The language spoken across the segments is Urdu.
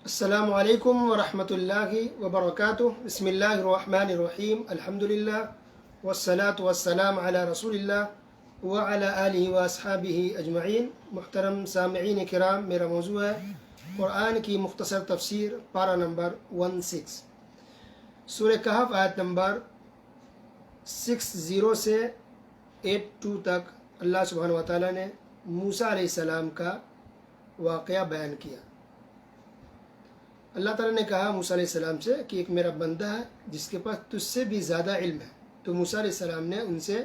السلام علیکم ورحمۃ اللہ وبرکاتہ بسم اللہ الرحمن الرحیم الحمد للہ والصلاة والسلام علی رسول اللہ وعلی آلہ واصحابہ اجمعین۔ محترم سامعین کرام، میرا موضوع ہے قرآن کی مختصر تفسیر، پارہ نمبر 16، سورہ کہف، آیت نمبر 60 سے 82 تک اللہ سبحانہ وتعالیٰ نے موسیٰ علیہ السلام کا واقعہ بیان کیا۔ اللہ تعالیٰ نے کہا موسیٰ علیہ السلام سے کہ ایک میرا بندہ ہے جس کے پاس تجھ سے بھی زیادہ علم ہے۔ تو موسیٰ علیہ السلام نے ان سے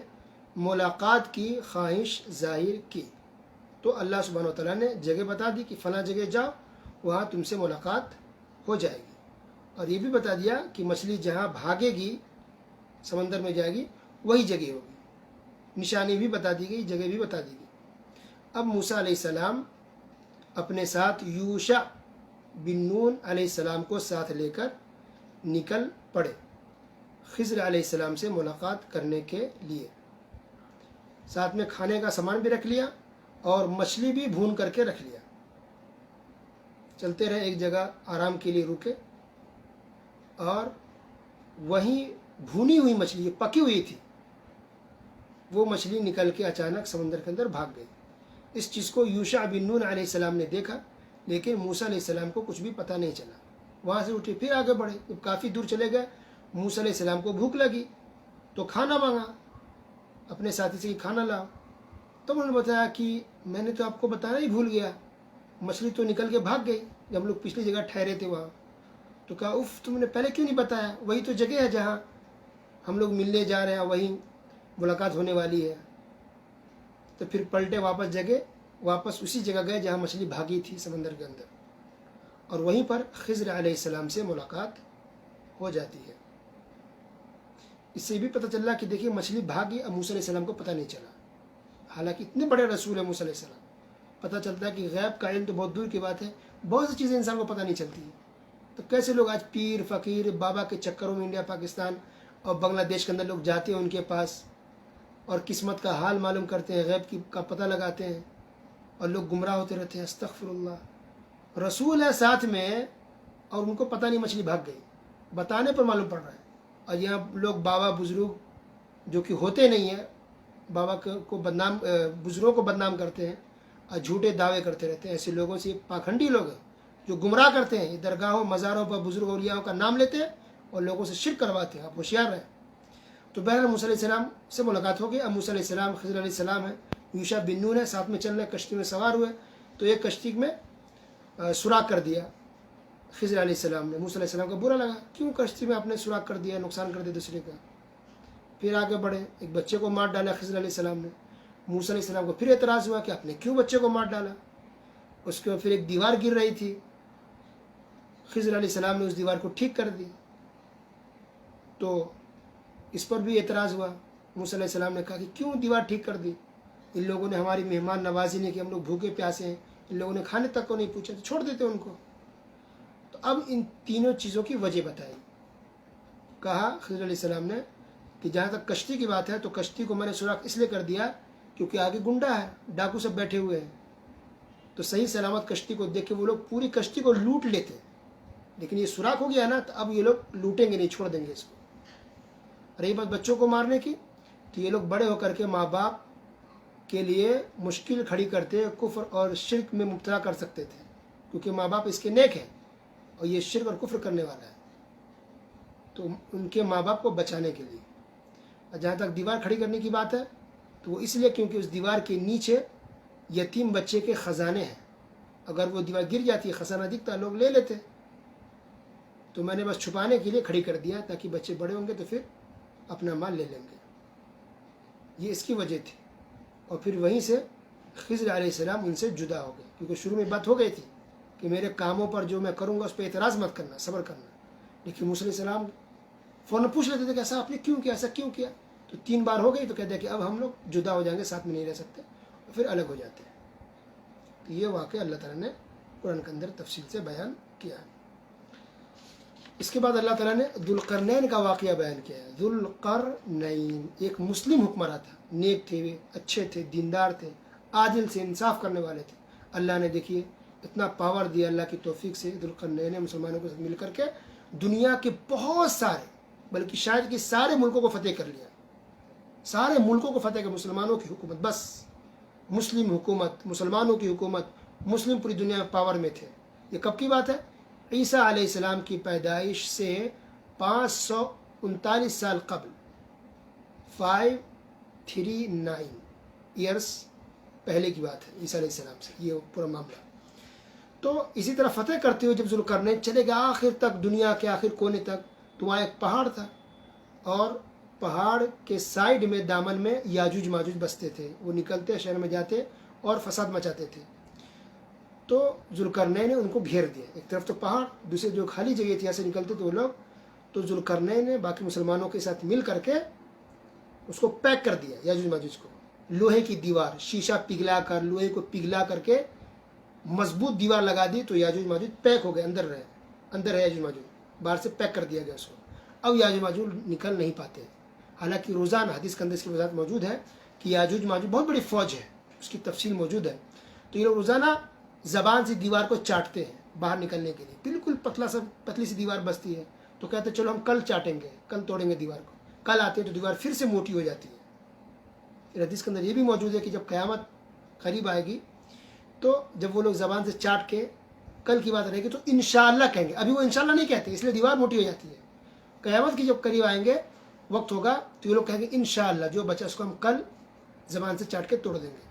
ملاقات کی خواہش ظاہر کی، تو اللہ سبحانہ وتعالیٰ نے جگہ بتا دی کہ فلاں جگہ جاؤ، وہاں تم سے ملاقات ہو جائے گی، اور یہ بھی بتا دیا کہ مچھلی جہاں بھاگے گی، سمندر میں جائے گی، وہی جگہ ہوگی۔ نشانی بھی بتا دی گئی، جگہ بھی بتا دی گئی۔ اب موسیٰ علیہ السلام اپنے ساتھ یوشع بن نون علیہ السلام کو ساتھ لے کر نکل پڑے خضر علیہ السلام سے ملاقات کرنے کے لیے۔ ساتھ میں کھانے کا سامان بھی رکھ لیا اور مچھلی بھی بھون کر کے رکھ لیا۔ چلتے رہے، ایک جگہ آرام کے لیے رکے، اور وہیں بھونی ہوئی مچھلی، پکی ہوئی تھی، وہ مچھلی نکل کے اچانک سمندر کے اندر بھاگ گئی۔ اس چیز کو یوشع بن نون علیہ السلام نے دیکھا، لیکن موسیٰ علیہ السلام کو کچھ بھی پتہ نہیں چلا۔ وہاں سے اٹھے، پھر آگے بڑھے، جب کافی دور چلے گئے، موسیٰ علیہ السلام کو بھوک لگی تو کھانا مانگا اپنے ساتھی سے کہ کھانا لاؤ۔ تو انہوں نے بتایا کہ میں نے تو آپ کو بتانا ہی بھول گیا، مچھلی تو نکل کے بھاگ گئی جب ہم لوگ پچھلی جگہ ٹھہرے تھے وہاں۔ تو کہا اف، تم نے پہلے کیوں نہیں بتایا؟ وہی تو جگہ ہے جہاں ہم لوگ ملنے جا رہے ہیں، وہیں ملاقات ہونے والی ہے۔ تو پھر پلٹے واپس جگہ، واپس اسی جگہ گئے جہاں مچھلی بھاگی تھی سمندر کے اندر، اور وہیں پر خضر علیہ السلام سے ملاقات ہو جاتی ہے۔ اس سے بھی پتہ چلا کہ دیکھیے مچھلی بھاگی، اب موسیٰ علیہ السلام کو پتہ نہیں چلا، حالانکہ اتنے بڑے رسول ہیں موسیٰ علیہ السلام۔ پتہ چلتا ہے کہ غیب کا علم تو بہت دور کی بات ہے، بہت سی چیزیں انسان کو پتہ نہیں چلتی ہیں۔ تو کیسے لوگ آج پیر فقیر بابا کے چکروں میں انڈیا پاکستان اور بنگلہ دیش کے اندر لوگ جاتے ہیں ان کے پاس، اور قسمت کا حال معلوم کرتے ہیں، غیب کا پتہ لگاتے ہیں، اور لوگ گمراہ ہوتے رہتے ہیں۔ استغفر اللہ، رسول ہے ساتھ میں اور ان کو پتہ نہیں مچھلی بھاگ گئی، بتانے پر معلوم پڑ رہا ہے۔ اور یہاں لوگ بابا بزرگ جو کہ ہوتے نہیں ہیں، بابا کو بدنام، بزرگوں کو بدنام کرتے ہیں اور جھوٹے دعوے کرتے رہتے ہیں۔ ایسے لوگوں سے پاکھنڈی لوگ ہیں جو گمراہ کرتے ہیں، یہ درگاہوں مزاروں پر بزرگ اولیاءوں کا نام لیتے ہیں اور لوگوں سے شرک کرواتے ہیں۔ آپ ہوشیار رہیں۔ تو بہرحال موسیٰ علیہ السلام سے ملاقات ہو گئی۔ اب موسیٰ علیہ السلام، خضر علیہ السلام ہے، یوشع بن نون ہے، ساتھ میں چل رہے، کشتی میں سوار ہوئے، تو ایک کشتی میں سوراخ کر دیا خضر علیہ السلام نے۔ موسیٰ علیہ السلام کو برا لگا، کیوں کشتی میں آپ نے سوراخ کر دیا، نقصان کر دیا دوسرے کا۔ پھر آگے بڑھے، ایک بچے کو مار ڈالا خضر علیہ السلام نے۔ موسیٰ علیہ السلام کو پھر اعتراض ہوا کہ آپ نے کیوں بچے کو مار ڈالا۔ اس کے پھر ایک دیوار گر رہی تھی، خضر علیہ السلام نے اس دیوار کو ٹھیک کر دی، تو اس پر بھی اعتراض ہوا۔ موسیٰ علیہ السلام نے کہا کہ کیوں دیوار ٹھیک کر دی، ان لوگوں نے ہماری مہمان نوازی نہیں کی، ہم لوگ بھوکے پیاسے ہیں، ان لوگوں نے کھانے تک کو نہیں پوچھا، تو چھوڑ دیتے ان کو۔ تو اب ان تینوں چیزوں کی وجہ بتائی۔ کہا خضر علیہ السلام نے کہ جہاں تک کشتی کی بات ہے تو کشتی کو میں نے سوراخ اس لیے کر دیا کیونکہ آگے گنڈا ہے، ڈاکو سب بیٹھے ہوئے ہیں، تو صحیح سلامت کشتی کو دیکھ کے وہ لوگ پوری کشتی کو لوٹ لیتے، لیکن یہ سوراخ ہو گیا نا، تو اب یہ لوگ لوٹیں گے نہیں، چھوڑ دیں گے اس کو۔ رہی بات بچوں کو مارنے کی، تو یہ لوگ بڑے ہو کر کے ماں باپ کے لیے مشکل کھڑی کرتے، کفر اور شرک میں مبتلا کر سکتے تھے، کیونکہ ماں باپ اس کے نیک ہیں اور یہ شرک اور کفر کرنے والا ہے، تو ان کے ماں باپ کو بچانے کے لیے۔ اور جہاں تک دیوار کھڑی کرنے کی بات ہے تو وہ اس لیے کیونکہ اس دیوار کے نیچے یتیم بچے کے خزانے ہیں، اگر وہ دیوار گر جاتی، خزانہ دکھتا، لوگ لے لیتے، تو میں نے بس چھپانے کے لیے کھڑی کر دیا تاکہ بچے بڑے ہوں گے تو پھر اپنا مال لے لیں گے، یہ اس کی وجہ تھی۔ اور پھر وہیں سے خضر علیہ السلام ان سے جدا ہو گئے، کیونکہ شروع میں بات ہو گئی تھی کہ میرے کاموں پر جو میں کروں گا اس پہ اعتراض مت کرنا، صبر کرنا، لیکن موسیٰ علیہ السلام فوراً پوچھ لیتے تھے کہ ایسا آپ نے کیوں کیا، ایسا کیوں کیا۔ تو 3 بار ہو گئی تو کہتے ہیں کہ اب ہم لوگ جدا ہو جائیں گے، ساتھ میں نہیں رہ سکتے، اور پھر الگ ہو جاتے ہیں۔ تو یہ واقعہ اللہ تعالیٰ نے قرآن کے اندر تفصیل سے بیان کیا ہے۔ اس کے بعد اللہ تعالیٰ نے ذوالقرنین کا واقعہ بیان کیا ہے۔ ذوالقرنین ایک مسلم حکمراں تھا، نیک تھے، اچھے تھے، دیندار تھے، عادل سے انصاف کرنے والے تھے۔ اللہ نے دیکھیے اتنا پاور دیا اللہ کی توفیق سے ذوالقرنین نے مسلمانوں کے ساتھ مل کر کے دنیا کے بہت سارے بلکہ شاید کہ سارے ملکوں کو فتح کر لیا. سارے ملکوں کو فتح کر مسلمانوں کی حکومت، بس مسلم حکومت، مسلمانوں کی حکومت، مسلم پوری دنیا میں پاور میں تھے. یہ کب کی بات ہے؟ عیسیٰ علیہ السلام کی پیدائش سے 539 سال قبل، 539 ایئرس پہلے کی بات ہے عیسیٰ علیہ السلام سے یہ پورا معاملہ. تو اسی طرح فتح کرتے ہوئے جب ذوالقرنین چلے گئے آخر تک، دنیا کے آخر کونے تک، تو وہاں ایک پہاڑ تھا اور پہاڑ کے سائیڈ میں دامن میں یاجوج ماجوج بستے تھے. وہ نکلتے شہر میں جاتے اور فساد مچاتے تھے. تو ذوالقرنین نے ان کو گھیر دیا. ایک طرف تو پہاڑ، دوسرے جو خالی جگہ تھی یہاں سے نکلتے تھے وہ لوگ. تو ذوالقرنین نے باقی مسلمانوں کے ساتھ مل کر کے اس کو پیک کر دیا یاجوج ماجوج کو. لوہے کی دیوار، شیشہ پگھلا کر، لوہے کو پگھلا کر کے مضبوط دیوار لگا دی. تو یاجوج ماجوج پیک ہو گئے، اندر ہے یاجوج ماجوج. باہر سے پیک کر دیا گیا اس کو. اب یاجوج ماجوج نکل نہیں پاتے. حالانکہ روزانہ حدیث کے اندر اس کی وضاحت موجود ہے کہ یاجوج ماجوج بہت بڑی فوج ہے، اس کی تفصیل موجود ہے. تو یہ لوگ روزانہ زبان سے دیوار کو چاٹتے ہیں باہر نکلنے کے لیے. بالکل پتلی سی دیوار بستی ہے. تو کہتے ہیں چلو ہم کل چاٹیں گے، کل توڑیں گے دیوار کو. کل آتے ہیں تو دیوار پھر سے موٹی ہو جاتی ہے. پھر حدیث کے اندر یہ بھی موجود ہے کہ جب قیامت قریب آئے گی تو جب وہ لوگ زبان سے چاٹ کے کل کی بات رہے گی تو انشاءاللہ کہیں گے. ابھی وہ انشاءاللہ نہیں کہتے، اس لیے دیوار موٹی ہو جاتی ہے. قیامت کی جب قریب آئیں گے وقت ہوگا تو یہ لوگ کہیں گے انشاءاللہ جو بچا اس کو ہم کل زبان سے چاٹ کے توڑ دیں گے.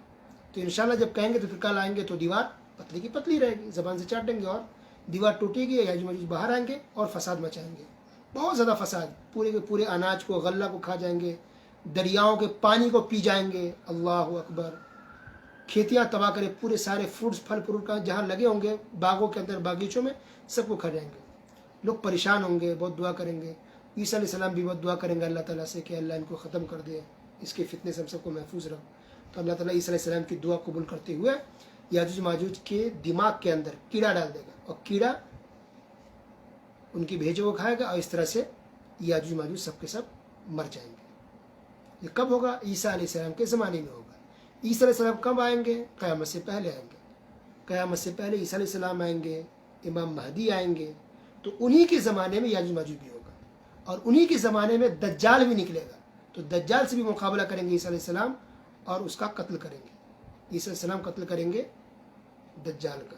تو انشاءاللہ جب کہیں گے تو پھر کل آئیں گے تو دیوار پتلی کی پتلی رہے گی، زبان سے چاٹ دیں گے اور دیوار ٹوٹے گی. یاجوج ماجوج باہر آئیں گے اور فساد مچائیں گے، بہت زیادہ فساد. پورے کے پورے اناج کو، غلہ کو کھا جائیں گے، دریاؤں کے پانی کو پی جائیں گے. اللہ اکبر. کھیتیاں تباہ کرے، پورے سارے فروٹس پھل فروٹ کا جہاں لگے ہوں گے باغوں کے اندر باغیچوں میں سب کو کھا جائیں گے. لوگ پریشان ہوں گے، بہت دعا کریں گے. عیسیٰ علیہ السلام بھی بہت دعا کریں گے اللہ تعالیٰ سے کہ اللہ ان کو ختم کر دے، اس کے فتنے سے ہم سب کو محفوظ رکھ. تو اللہ تعالیٰ عیسیٰ علیہ السلام کی دعا قبول کرتے ہوئے یاجوج ماجوج کے دماغ کے اندر کیڑا ڈال دے گا اور کیڑا ان کی بھیجوں کو کھائے گا اور اس طرح سے یاجوج ماجوج سب کے سب مر جائیں گے. یہ کب ہوگا؟ عیسیٰ علیہ السلام کے زمانے میں ہوگا. عیسیٰ علیہ السلام کب آئیں گے؟ قیامت سے پہلے آئیں گے. قیامت سے پہلے عیسیٰ علیہ السلام آئیں گے، امام مہدی آئیں گے. تو انہی کے زمانے میں یاجوج ماجوج بھی ہوگا اور انہی کے زمانے میں دجال بھی نکلے گا. تو دجال سے بھی مقابلہ کریں گے عیسیٰ علیہ السلام اور اس کا قتل کریں گے. عیسیٰ علیہ السلام قتل کریں گے دجال کا.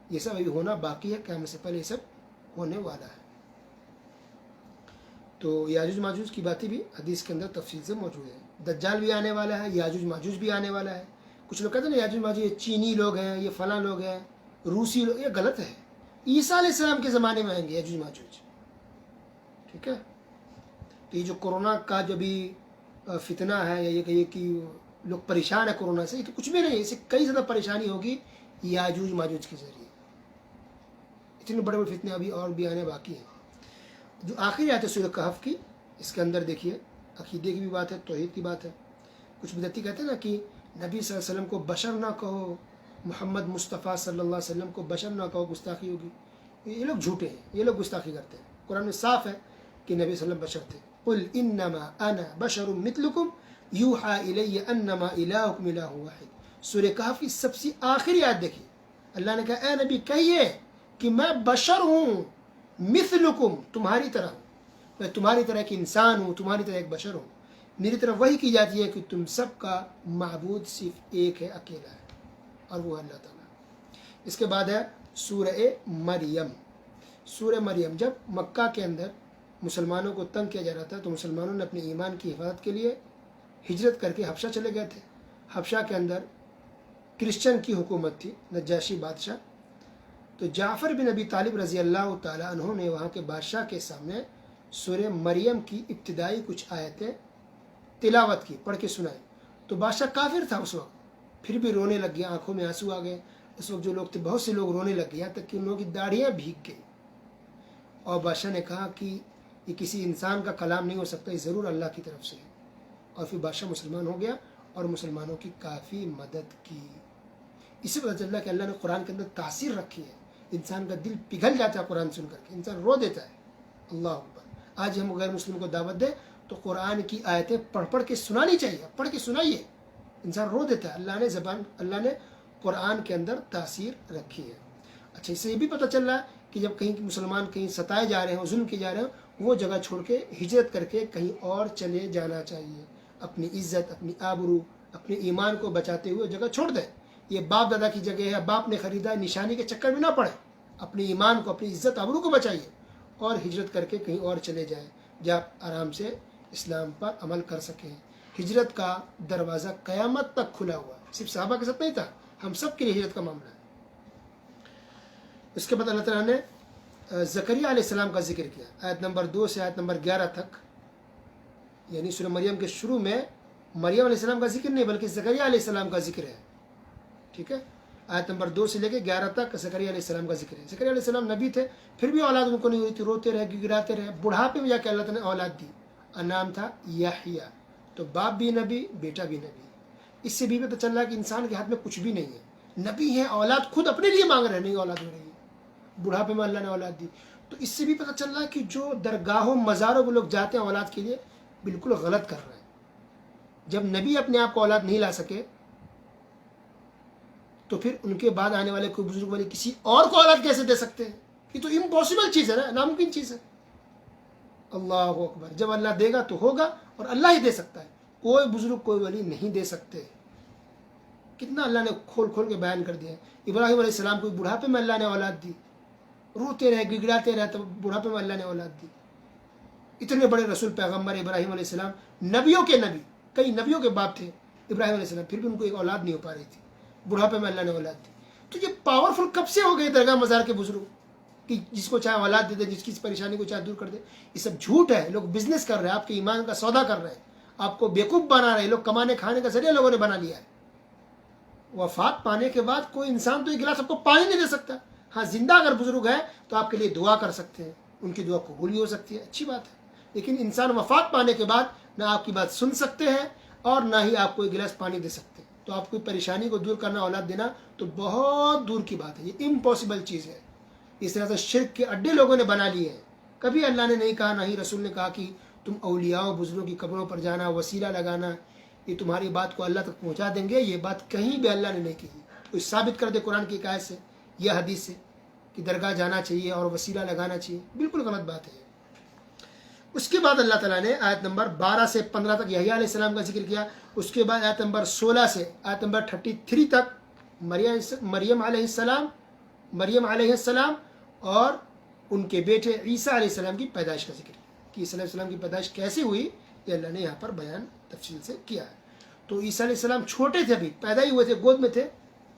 یہ سب ابھی ہونا باقی ہے، قیامت سے پہلے یہ سب ہونے والا ہے. تو یاجوج ماجوج کی باتیں بھی حدیث کے اندر تفصیل سے موجود ہے. دجال بھی آنے والا ہے، یاجوج ماجوج بھی آنے والا ہے. کچھ لوگ کہتے ہیں نا یاجوج ماجوج یہ چینی لوگ ہیں، یہ فلاں لوگ ہیں، روسی لوگ. یہ غلط ہے. عیسیٰ علیہ السلام کے زمانے میں آئیں گے یاجوج ماجوج. ٹھیک ہے. تو یہ جو کورونا کا جو بھی فتنہ ہے یا یہ کہیے کہ لوگ پریشان ہیں کورونا سے، یہ تو کچھ بھی نہیں ہے. اس سے کئی زیادہ پریشانی ہوگی یاجوج ماجوج کے ذریعے. اتنے بڑے بڑے فتنے ابھی اور بھی آنے باقی ہیں. جو آخری آیت ہے سورہ کہف کی، اس کے اندر دیکھیے عقیدے کی بھی بات ہے، توحید کی بات ہے. کچھ بدعتی کہتے ہیں نا کہ نبی صلی اللہ علیہ وسلم کو بشر نہ کہو، محمد مصطفیٰ صلی اللہ علیہ وسلم کو بشر نہ کہو، گستاخی ہوگی. یہ لوگ جھوٹے ہیں، یہ لوگ گستاخی کرتے ہیں. قرآن میں صاف ہے کہ نبی صلی اللہ علیہ وسلم بشر تھے. قل انما انا بشر مثلکم یوحى الی انما الہکم الہ واحد. سورہ کہف کی سب سے آخری آیت دیکھیے. اللہ نے کہا اے نبی کہیے کہ میں بشر ہوں، مثلکم تمہاری طرح ہوں. میں تمہاری طرح ایک انسان ہوں، تمہاری طرح ایک بشر ہوں. میری طرف وحی کی جاتی ہے کہ تم سب کا معبود صرف ایک ہے، اکیلا ہے، اور وہ اللہ تعالیٰ. اس کے بعد ہے سورہ مریم. سورہ مریم جب مکہ کے اندر مسلمانوں کو تنگ کیا جا رہا تھا تو مسلمانوں نے اپنے ایمان کی حفاظت کے لیے ہجرت کر کے حبشہ چلے گئے تھے. حبشہ کے اندر کرسچن کی حکومت تھی، نجاشی بادشاہ. تو جعفر بن ابی طالب رضی اللہ تعالیٰ عنہ نے وہاں کے بادشاہ کے سامنے سورہ مریم کی ابتدائی کچھ آیتیں تلاوت کی، پڑھ کے سنائی. تو بادشاہ کافر تھا اس وقت، پھر بھی رونے لگ گیا، آنکھوں میں آنسو آ گئے. اس وقت جو لوگ تھے بہت سے لوگ رونے لگ گئے، یہاں تک کہ ان لوگوں کی داڑھیاں بھیگ گئی. اور بادشاہ نے کہا کہ یہ کسی انسان کا کلام نہیں ہو سکتا، یہ ضرور اللہ کی طرف سے ہے. اور پھر بادشاہ مسلمان ہو گیا اور مسلمانوں کی کافی مدد کی. اسی وجہ سے اللہ کہ اللہ نے قرآن کے اندر تاثیر رکھی ہے. انسان کا دل پگھل جاتا ہے قرآن سن کر کے، انسان رو دیتا ہے. اللہ اکبر. آج ہم غیر مسلم کو دعوت دیں تو قرآن کی آیتیں پڑھ کے سنانی چاہیے. پڑھ کے سنائیے، انسان رو دیتا ہے. اللہ نے قرآن کے اندر تاثیر رکھی ہے۔ اچھا، اس سے یہ بھی پتہ چل رہا ہے کہ جب کہیں مسلمان کہیں ستائے جا رہے ہیں، ظلم کیے جا رہے ہیں، وہ جگہ چھوڑ کے ہجرت کر کے کہیں اور چلے جانا چاہیے، اپنی عزت، اپنی آبرو، اپنے ایمان کو بچاتے ہوئے جگہ چھوڑ دیں۔ یہ باپ دادا کی جگہ ہے، باپ نے خریدا نشانی کے چکر میں نہ پڑے، اپنے ایمان کو، اپنی عزت آبرو کو بچائیے اور ہجرت کر کے کہیں اور چلے جائیں جہاں آپ آرام سے اسلام پر عمل کر سکیں۔ ہجرت کا دروازہ قیامت تک کھلا ہوا ہے، صرف صحابہ کے ساتھ نہیں تھا، ہم سب کے لیے ہجرت کا معاملہ ہے۔ اس کے بعد اللہ تعالیٰ نے زکریا علیہ السلام کا ذکر کیا، آیت نمبر 2 سے آیت نمبر 11 تک، یعنی سورہ مریم کے شروع میں مریم علیہ السلام کا ذکر نہیں بلکہ زکریا علیہ السلام کا ذکر ہے، ٹھیک ہے۔ آیت نمبر 2 سے لے کے 11 تک زکریا علیہ السلام کا ذکر ہے۔ زکریا علیہ السلام نبی تھے، پھر بھی اولاد ان کو نہیں ہوئی تھی، روتے رہے، گڑاتے رہے، بڑھاپے میں جا کے اللہ تعالیٰ نے اولاد دی، نام تھا یحییٰ۔ تو باپ بھی نبی، بیٹا بھی نبی۔ اس سے بھی پتہ چل رہا ہے کہ انسان کے ہاتھ میں کچھ بھی نہیں ہے، نبی ہے، اولاد خود اپنے لیے مانگ رہے ہیں، نہیں اولاد ہو رہی ہے، بڑھاپے میں اللہ نے اولاد دی۔ تو اس سے بھی پتہ چل رہا ہے کہ جو درگاہوں مزاروں میں لوگ جاتے ہیں اولاد کے لیے، بالکل غلط کر رہے ہیں۔ جب نبی اپنے آپ کو اولاد نہیں لا سکے تو پھر ان کے بعد آنے والے کوئی بزرگ والے کسی اور کو اولاد کیسے دے سکتے ہیں؟ یہ تو امپاسبل چیز ہے نا، ناممکن چیز ہے۔ اللہ اکبر، جب اللہ دے گا تو ہوگا، اور اللہ ہی دے سکتا ہے، کوئی بزرگ کوئی ولی نہیں دے سکتے۔ کتنا اللہ نے کھول کھول کے بیان کر دیا ہے۔ ابراہیم علیہ السلام کو بڑھاپے میں اللہ نے اولاد دی، روتے رہے، گڑگڑاتے رہے، تب بڑھاپے میں اللہ نے اولاد دی۔ اتنے بڑے رسول پیغمبر ابراہیم علیہ السلام، نبیوں کے نبی، کئی نبیوں کے باپ تھے ابراہیم علیہ السلام، پھر بھی ان کو ایک اولاد نہیں ہو پا رہی تھی، بڑھاپے میں اللہ نے اولاد دی۔ تو یہ پاورفل کب سے ہو گئے درگاہ مزار کے بزرگ کہ جس کو چاہے اولاد دے دے، جس کی پریشانی کو چاہے دور کر دے؟ یہ سب جھوٹ ہے، لوگ بزنس کر رہے ہیں، آپ کے ایمان کا سودا کر رہے ہیں، آپ کو بیوقوف بنا رہے ہیں، لوگ کمانے کھانے کا ذریعہ لوگوں نے بنا لیا ہے۔ وفات پانے کے بعد کوئی انسان تو ایک گلاس آپ کو پانی نہیں دے سکتا۔ ہاں، زندہ اگر بزرگ ہے تو آپ کے لیے دعا کر سکتے ہیں، ان کی دعا قبول بھی ہو سکتی ہے، اچھی بات ہے۔ لیکن انسان وفات پانے کے بعد نہ آپ کی بات سن سکتے ہیں اور نہ ہی آپ کو ایک گلاس پانی دے سکتے ہیں۔ تو آپ کو پریشانی کو دور کرنا، اولاد دینا تو بہت دور کی بات ہے، یہ امپاسبل چیز ہے۔ اس طرح سے شرک کے اڈے لوگوں نے بنا لیے ہیں۔ کبھی اللہ نے نہیں کہا، نہ ہی رسول نے کہا کہ تم اولیاء و بزرگوں کی قبروں پر جانا، وسیلہ لگانا، یہ تمہاری بات کو اللہ تک پہنچا دیں گے، یہ بات کہیں بھی اللہ نے نہیں کہی۔ کوئی ثابت کر دے قرآن کی ایک آیت سے یا حدیث سے کہ درگاہ جانا چاہیے اور وسیلہ لگانا چاہیے، بالکل غلط بات ہے۔ اس کے بعد اللہ تعالیٰ نے آیت نمبر 12 سے 15 تک یحییٰ علیہ السلام کا ذکر کیا۔ اس کے بعد آیت نمبر 16 سے آیت نمبر 33 تک مریم علیہ السلام اور ان کے بیٹے عیسیٰ علیہ السلام کی پیدائش کا ذکر کیا کہ عیسیٰ علیہ السلام کی پیدائش کیسے ہوئی، یہ اللہ نے یہاں پر بیان تفصیل سے کیا ہے۔ تو عیسیٰ علیہ السلام چھوٹے تھے، ابھی پیدا ہی ہوئے تھے، گود میں تھے،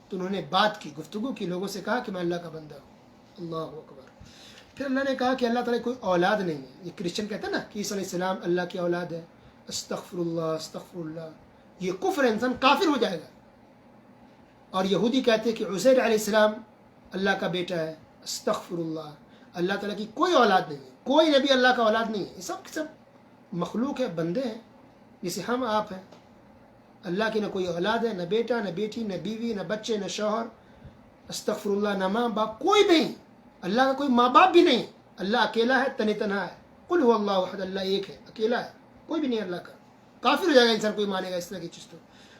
تو انہوں نے بات کی، گفتگو کی، لوگوں سے کہا کہ میں اللہ کا بندہ ہوں۔ اللہ اکبر۔ پھر اللہ نے کہا کہ اللہ تعالیٰ کوئی اولاد نہیں ہے۔ یہ کرسچن کہتے ہیں نا کہ عیسیٰ علیہ السلام اللہ کی اولاد ہے، استغفر اللہ استغفر اللہ، یہ کفر ہے، انسان کافر ہو جائے گا۔ اور یہودی کہتے ہیں کہ عزیر علیہ السلام اللہ کا بیٹا ہے، استغفر اللہ۔ اللہ تعالیٰ کی کوئی اولاد نہیں ہے، کوئی نبی اللہ کا اولاد نہیں ہے، یہ سب مخلوق ہے، بندے ہیں جسے ہم آپ ہیں۔ اللہ کی نہ کوئی اولاد ہے، نہ بیٹا، نہ بیٹی، نہ بیوی، نہ بچے، نہ شوہر، استغفر اللہ، نہ ماں باپ، کوئی نہیں۔ اللہ کا کوئی ماں باپ بھی نہیں، اللہ اکیلا ہے، تن تنہا ہے۔ قل هو اللہ احد، اللہ ایک ہے، اکیلا ہے، کوئی بھی نہیں اللہ کا۔ کافر ہو جائے گا انسان کوئی مانے گا اس طرح کی چیز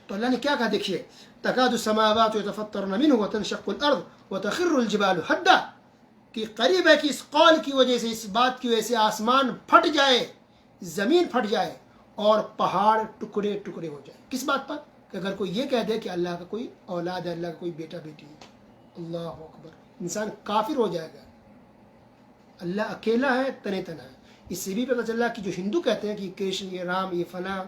تو اللہ نے کیا کہا، دیکھیے، تکاد السماوات یتفطرن منه وتنشق الارض وتخر الجبال هدا، کہ قریب ہے کہ اس قول کی وجہ سے، اس بات کی وجہ سے آسمان پھٹ جائے، زمین پھٹ جائے اور پہاڑ ٹکڑے ٹکڑے ہو جائے۔ کس بات پر؟ کہ اگر کوئی یہ کہہ دے کہ اللہ کا کوئی اولاد ہے، اللہ کا کوئی بیٹا بیٹی ہے۔ اللہ اکبر، انسان کافر ہو جائے گا۔ اللہ اکیلا ہے، تنے تنہا ہے۔ اس سے بھی پتہ چل رہا ہے کہ جو ہندو کہتے ہیں کہ کرشن، یہ رام، یہ فلاں،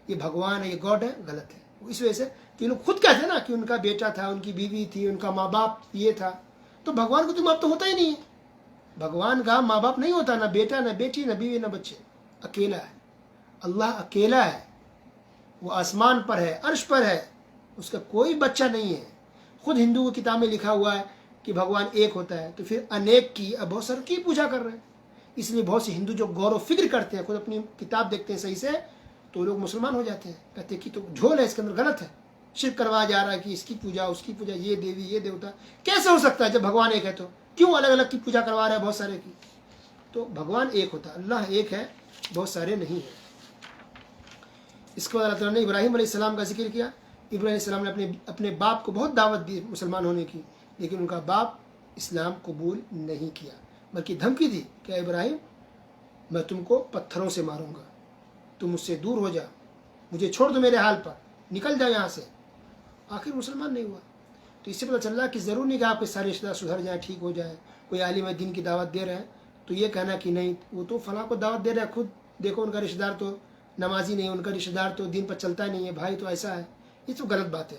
یہ بھگوان ہے، یہ گاڈ ہے، غلط ہے۔ اس وجہ سے کہ لوگ خود کہتے ہیں نا کہ ان کا بیٹا تھا، ان کی بیوی تھی، ان کا ماں باپ یہ تھا، تو بھگوان کو تو ماں باپ تو ہوتا ہی نہیں ہے۔ بھگوان کا ماں باپ نہیں ہوتا، نہ بیٹا، نہ بیٹی، نہ بیوی، نہ بچے، اکیلا ہے۔ اللہ اکیلا ہے، وہ آسمان پر ہے، عرش پر ہے، اس کا کوئی بچہ نہیں ہے۔ خود ہندو کی کتاب میں لکھا ہوا ہے کہ بھگوان ایک ہوتا ہے، تو پھر انیک کی، اب بہت سارے کی پوجا کر رہے ہیں۔ اس لیے بہت سے ہندو جو غور و فکر کرتے ہیں، خود اپنی کتاب دیکھتے ہیں صحیح سے، تو لوگ مسلمان ہو جاتے ہیں، کہتے ہیں کہ تو جھول ہے، اس کے اندر غلط ہے، شرک کروایا جا رہا ہے کہ اس کی پوجا، اس کی پوجا، یہ دیوی، یہ دیوتا، کیسے ہو سکتا ہے جب بھگوان ایک ہے؟ تو کیوں الگ الگ کی پوجا کروا رہا ہے بہت سارے کی؟ تو بھگوان ایک ہوتا ہے، اللہ ایک ہے، بہت سارے نہیں ہیں۔ اس کے بعد اللہ تعالیٰ نے ابراہیم علیہ السلام کا ذکر کیا ابراہیم علیہ السلام نے اپنے باپ کو بہت دعوت دی مسلمان ہونے کی، لیکن ان کا باپ اسلام قبول نہیں کیا، بلکہ دھمکی دی کہ ابراہیم میں تم کو پتھروں سے ماروں گا، تم مجھ سے دور ہو جا، مجھے چھوڑ دو میرے حال پر، نکل جاؤ یہاں سے۔ آخر مسلمان نہیں ہوا۔ تو اس سے پتہ چل رہا ہے کہ ضرور نہیں کہ آپ کے سارے رشتہ دار سدھر جائیں، ٹھیک ہو جائیں۔ کوئی عالم دین کی دعوت دے رہے ہیں تو یہ کہنا کہ نہیں وہ تو فلاں کو دعوت دے رہے ہیں، خود دیکھو ان کا رشتہ دار تو نمازی نہیں ہے، ان کا رشتہ دار تو دین پر چلتا ہی نہیں ہے، بھائی تو ایسا ہے، یہ تو غلط بات ہے۔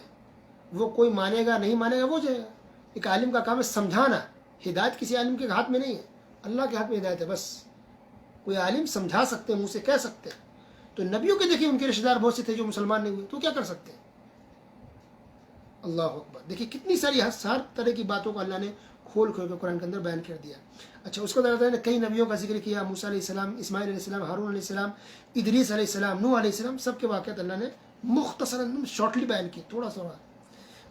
وہ کوئی مانے گا نہیں مانے گا وہ جائے گا۔ ایک عالم کا کام ہے سمجھانا، ہدایت کسی عالم کے ہاتھ میں نہیں ہے، اللہ کے ہاتھ میں ہدایت ہے بس۔ کوئی عالم سمجھا سکتے ہیں، منہ سے کہہ سکتے ہیں۔ تو نبیوں کے دیکھیے ان کے رشتہ دار بہت سے تھے جو مسلمان نہیں ہوئے، تو کیا کر سکتے ہیں؟ اللہ اکبر، دیکھیے کتنی ساری ہر طرح کی باتوں کو اللہ نے کھول کھول کے قرآن کے اندر بیان کر دیا۔ اچھا، اس کو اللہ تعالیٰ نے کئی نبیوں کا ذکر کیا، موسیٰ علیہ السلام، اسماعیل علیہ السلام، ہارون علیہ السلام، ادریس علیہ السلام، نوح علیہ السلام، سب کے واقعات اللہ نے مختصراً شارٹلی بیان کیے، تھوڑا سا۔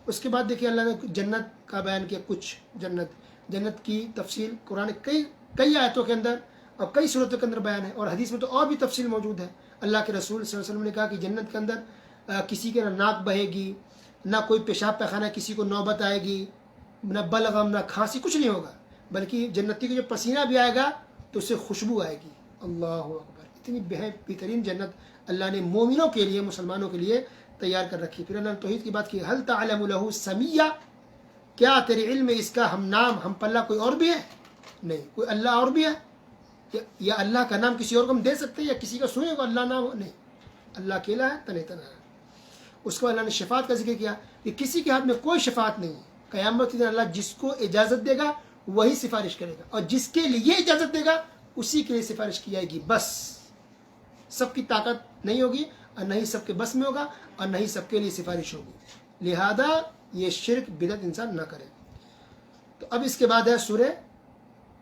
اس کے بعد دیکھیے اللہ نے جنت کا بیان کیا، کچھ جنت کی تفصیل قرآن کئی آیتوں کے اندر اور کئی صورتوں کے اندر بیان ہے، اور حدیث میں تو اور بھی تفصیل موجود ہے۔ اللہ کے رسول صلی اللہ علیہ وسلم نے کہا کہ جنت کے اندر کسی کے نہ ناک بہے گی، نہ کوئی پیشاب پیخانہ کسی کو نوبت آئے گی، نہ بلغم، نہ کھانسی، کچھ نہیں ہوگا، بلکہ جنتی کو جو پسینہ بھی آئے گا تو اس سے خوشبو آئے گی۔ اللہ اکبر، اتنی بہترین جنت اللہ نے مومنوں کے لیے، مسلمانوں کے لیے تیار کر رکھی۔ پھر اللہ نے توحید کی بات کی، حل تعلم له سمیہ، کیا تیرے علم میں اس کا ہم نام، ہم پلہ کوئی اور بھی ہے؟ نہیں، کوئی اللہ اور بھی ہے؟ یا اللہ کا نام کسی اور کو ہم دے سکتے ہیں، یا کسی کا سنیں کو اللہ نام ہو؟ نہیں، اللہ اکیلا ہے، تنہا تنہا ہے۔ اس کو اللہ نے شفاعت کا ذکر کیا کہ کسی کے ہاتھ میں کوئی شفاعت نہیں ہے، قیامت کے دن اللہ جس کو اجازت دے گا وہی سفارش کرے گا، اور جس کے لیے اجازت دے گا اسی کے لیے سفارش کی جائے گی، بس۔ سب کی طاقت نہیں ہوگی، اور نہ ہی سب کے بس میں ہوگا، اور نہ ہی سب کے لیے سفارش ہوگی، لہذا یہ شرک بدعت انسان نہ کرے۔ تو اب اس کے بعد ہے سورہ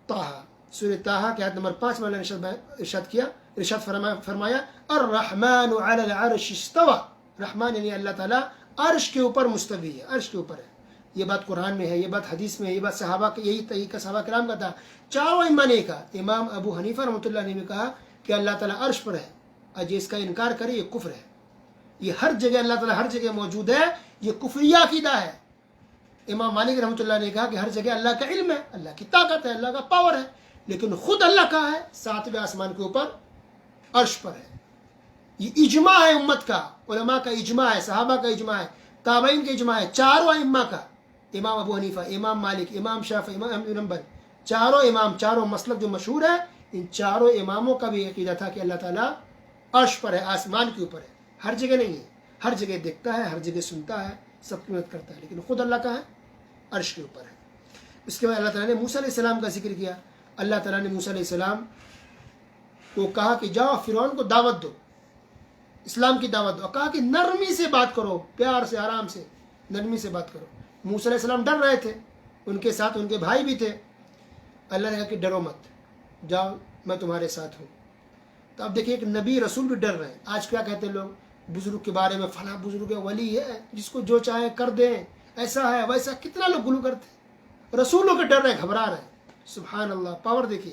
طٰہٰ۔ سورہ طٰہٰ کے آیت نمبر 5 میں اللہ نے ارشاد فرمایا الرحمن علی العرش استوى، رحمان یعنی اللہ تعالیٰ عرش کے اوپر مستوی ہے، عرش کے اوپر ہے۔ یہ بات قرآن میں ہے، یہ بات حدیث میں ہے، یہ بات صحابہ کا، یہی طریقہ صحابہ کرام کا تھا۔ چاروں ائمہ نے کہا، امام ابو حنیفہ رحمۃ اللہ علیہ نے کہا کہ اللہ تعالیٰ عرش پر ہے، اور جو اس کا انکار کرے یہ کفر ہے۔ یہ ہر جگہ اللہ تعالیٰ ہر جگہ موجود ہے، یہ کفریہ عقیدہ ہے۔ امام مالک رحمۃ اللہ نے کہا کہ ہر جگہ اللہ کا علم ہے، اللہ کی طاقت ہے، اللہ کا پاور ہے، لیکن خود اللہ کہا ہے 7ویں آسمان کے اوپر عرش پر ہے۔ یہ اجماع ہے امت کا، علماء کا اجماع ہے، صحابہ کا اجماع ہے، تابعین کا اجماع ہے، چاروں ائمہ کا، امام ابو حنیفہ، امام مالک، امام شافعی، امام احمد بن حنبل، چاروں امام، چاروں مسلک جو مشہور ہے، ان چاروں اماموں کا بھی عقیدہ تھا کہ اللہ تعالیٰ عرش پر ہے، آسمان کے اوپر ہے، ہر جگہ نہیں ہے، ہر جگہ دیکھتا ہے، ہر جگہ سنتا ہے، سب کی مدد کرتا ہے، لیکن خود اللہ کا ہے، عرش کے اوپر ہے۔ اس کے بعد اللہ تعالیٰ نے موسیٰ علیہ السلام کا ذکر کیا۔ اللہ تعالیٰ نے موسیٰ علیہ السلام کو کہا کہ جاؤ فرعون کو دعوت دو، اسلام کی دعوت دو، اور کہا کہ نرمی سے بات کرو، پیار سے، آرام سے، نرمی سے بات کرو۔ موسیٰ علیہ السلام ڈر رہے تھے، ان کے ساتھ ان کے بھائی بھی تھے۔ اللہ نے کہا کہ ڈرو مت، جاؤ میں تمہارے ساتھ ہوں۔ تو اب دیکھیے ایک نبی رسول بھی ڈر رہے ہیں۔ آج کیا کہتے ہیں لوگ بزرگ کے بارے میں، فلاں بزرگ ہے، ولی ہے، جس کو جو چاہے کر دیں، ایسا ہے ویسا، کتنا لوگ گلو کرتے ہیں۔ رسولوں کے ڈر رہے ہیں، گھبرا رہے ہیں۔ سبحان اللہ، پاور دیکھیے۔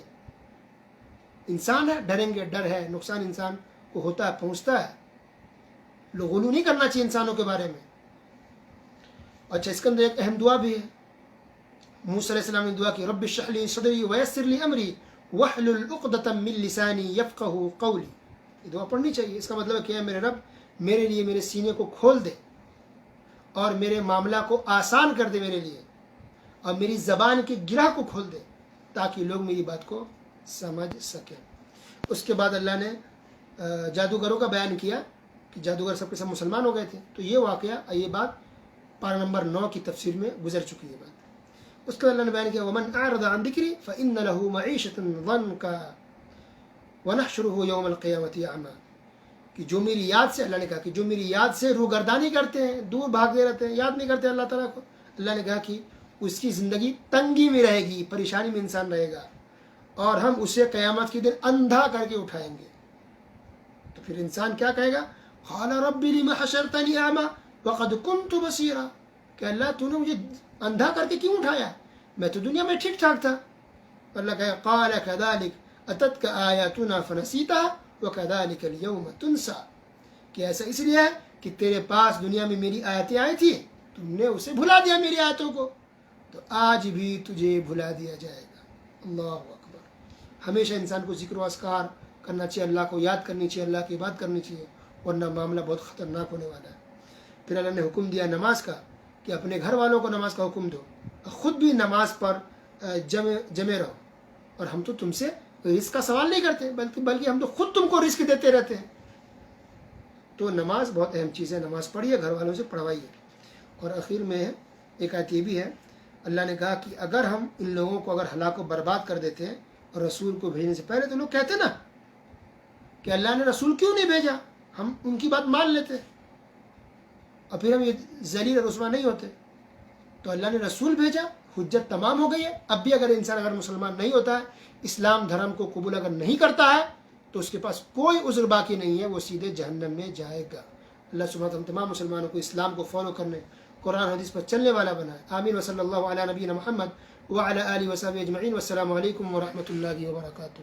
انسان ہے، ڈریں گے، ڈر ہے، نقصان انسان کو ہوتا ہے، پہنچتا ہے۔ لوگ غلو نہیں کرنا چاہیے انسانوں کے بارے میں۔ اچھا، اس کے اندر ایک اہم دعا بھی ہے۔ موسیٰ علیہ السلام نے دعا کی، رب اشرح لی صدری ویسر لی امری واحلل عقدۃ من لسانی یفقہوا قولی۔ یہ دعا پڑھنی چاہیے۔ اس کا مطلب ہے کہ اے میرے رب، میرے لیے میرے سینے کو کھول دے، اور میرے معاملہ کو آسان کر دے میرے لیے، اور میری زبان کے گرہ کو کھول دے، تاکہ لوگ میری بات کو سمجھ سکیں۔ اس کے بعد اللہ نے جادوگروں کا بیان کیا کہ جادوگر سب کے سب مسلمان ہو گئے تھے۔ تو یہ واقعہ، یہ بات پارہ نمبر 9 کی تفسیر میں گزر چکی ہے بات۔ اس کے بعد اللہ نے بیان کیا وَمَنْ أَعْرَضَ عَنْ ذِكْرِي فَإِنَّ لَهُ مَعِيشَةً ضَنْكًا وَنَحْشُرُهُ يَوْمَ الْقِيَامَةِ أَعْمَىٰ، کہ جو میری یاد سے، اللہ نے کہا کہ جو میری یاد سے روگردانی کرتے ہیں، دور بھاگتے رہتے ہیں، یاد نہیں کرتے اللہ تعالیٰ کو، اللہ نے کہا کہ اس کی زندگی تنگی میں رہے گی، پریشانی میں انسان رہے گا، اور ہم اسے قیامت کے دن اندھا کر کے اٹھائیں گے۔ تو پھر انسان کیا کہے گا؟ قال رب لم حشرتنی اعمی وقد كنت بصیرا، کہ اللہ تو نے مجھے اندھا کر کے کیوں اٹھایا؟ میں تو دنیا میں ٹھیک ٹھاک تھا۔ اللہ کہے قال كذلك اتتك آیاتنا فنسیتها وكذلك اليوم تنسى، کہ ایسا اس لیے ہے کہ تیرے پاس دنیا میں میری آیتیں آئی تھی، تم نے اسے بھلا دیا میری آیتوں کو، تو آج بھی تجھے بھلا دیا جائے گا۔ اللہ اکبر۔ ہمیشہ انسان کو ذکر و اذکار کرنا چاہیے، اللہ کو یاد کرنی چاہیے، اللہ کی بات کرنی چاہیے، ورنہ معاملہ بہت خطرناک ہونے والا ہے۔ پھر اللہ نے حکم دیا نماز کا کہ اپنے گھر والوں کو نماز کا حکم دو، خود بھی نماز پر جمے رہو، اور ہم تو تم سے رزق کا سوال نہیں کرتے، بلکہ ہم تو خود تم کو رزق دیتے رہتے ہیں۔ تو نماز بہت اہم چیز ہے، نماز پڑھیے، گھر والوں سے پڑھوائیے۔ اور آخر میں ایک آیت یہ بھی ہے، اللہ نے کہا کہ اگر ہم ان لوگوں کو اگر ہلاک و برباد کر دیتے ہیں اور رسول کو بھیجنے سے پہلے، تو لوگ کہتے نا کہ اللہ نے رسول کیوں نہیں بھیجا، ہم ان کی بات مان لیتے اور پھر ہم یہ ذلیل اور رسوا نہیں ہوتے۔ تو اللہ نے رسول بھیجا، حجت تمام ہو گئی ہے۔ اب بھی اگر انسان اگر مسلمان نہیں ہوتا ہے، اسلام دھرم کو قبول اگر نہیں کرتا ہے، تو اس کے پاس کوئی عذر باقی نہیں ہے، وہ سیدھے جہنم میں جائے گا۔ اللہ سبحانہ ہم تمام مسلمانوں کو اسلام کو فالو کرنے، قرآن حدیث پر چلنے والا بنائے۔ آمین وصلی اللہ علی نبینا محمد وعلی آلہ وصحبہ اجمعین، والسلام علیکم ورحمۃ اللہ وبرکاتہ۔